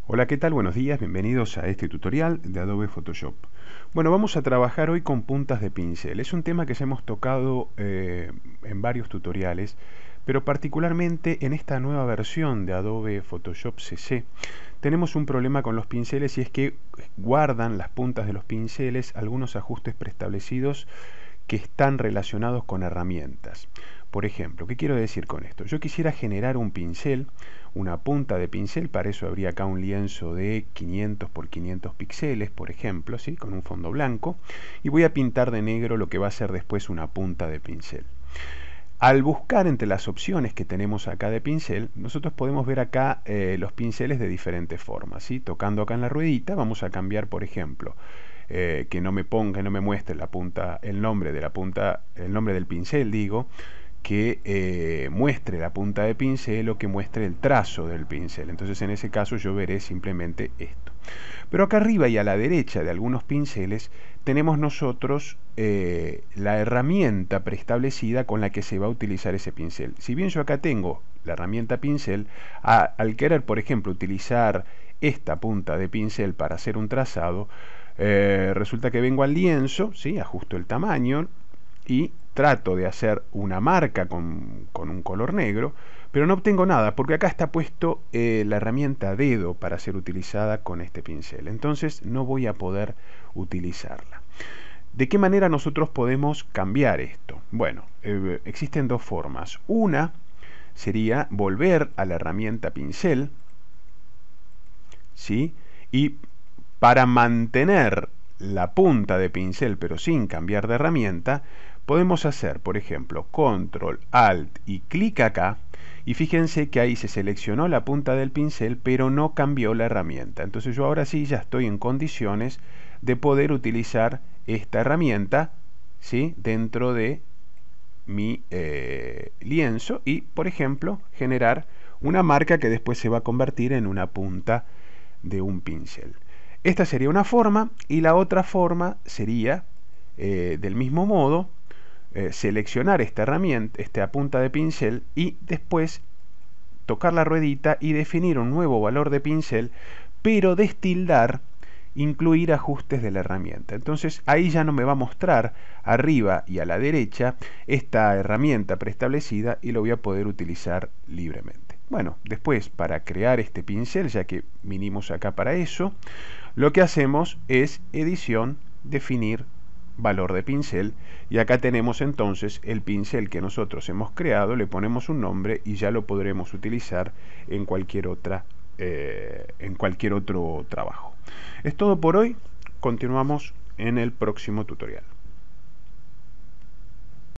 Hola, ¿qué tal? Buenos días, bienvenidos a este tutorial de Adobe Photoshop. Bueno, vamos a trabajar hoy con puntas de pincel. Es un tema que ya hemos tocado en varios tutoriales, pero particularmente en esta nueva versión de Adobe Photoshop CC tenemos un problema con los pinceles, y es que guardan las puntas de los pinceles algunos ajustes preestablecidos que están relacionados con herramientas. Por ejemplo, ¿qué quiero decir con esto? Yo quisiera generar un pincel, una punta de pincel. Para eso habría acá un lienzo de 500 por 500 píxeles, por ejemplo, ¿sí? Con un fondo blanco, y voy a pintar de negro lo que va a ser después una punta de pincel. Al buscar entre las opciones que tenemos acá de pincel, nosotros podemos ver acá los pinceles de diferentes formas, ¿sí? Tocando acá en la ruedita vamos a cambiar, por ejemplo, que no me ponga, no me muestre la punta, el nombre de la punta, el nombre del pincel, digo, que muestre la punta de pincel o que muestre el trazo del pincel. Entonces en ese caso yo veré simplemente esto. Pero acá arriba y a la derecha de algunos pinceles tenemos nosotros la herramienta preestablecida con la que se va a utilizar ese pincel. Si bien yo acá tengo la herramienta pincel, al querer, por ejemplo, utilizar esta punta de pincel para hacer un trazado, resulta que vengo al lienzo, ¿sí? Ajusto el tamaño y trato de hacer una marca con un color negro, pero no obtengo nada porque acá está puesto la herramienta dedo para ser utilizada con este pincel. Entonces no voy a poder utilizarla. ¿De qué manera nosotros podemos cambiar esto? Bueno, existen dos formas. Una sería volver a la herramienta pincel, ¿sí? Y para mantener la punta de pincel pero sin cambiar de herramienta, podemos hacer, por ejemplo, control, alt y clic acá, y fíjense que ahí se seleccionó la punta del pincel pero no cambió la herramienta. Entonces yo ahora sí ya estoy en condiciones de poder utilizar esta herramienta, ¿sí? Dentro de mi lienzo y, por ejemplo, generar una marca que después se va a convertir en una punta de un pincel. Esta sería una forma, y la otra forma sería del mismo modo seleccionar esta herramienta, esta punta de pincel, y después tocar la ruedita y definir un nuevo valor de pincel, pero destildar, incluir ajustes de la herramienta. Entonces ahí ya no me va a mostrar arriba y a la derecha esta herramienta preestablecida y lo voy a poder utilizar libremente. Bueno, después, para crear este pincel, ya que vinimos acá para eso, lo que hacemos es edición, definir valor de pincel, y acá tenemos entonces el pincel que nosotros hemos creado, le ponemos un nombre y ya lo podremos utilizar en cualquier otro trabajo. Es todo por hoy, continuamos en el próximo tutorial.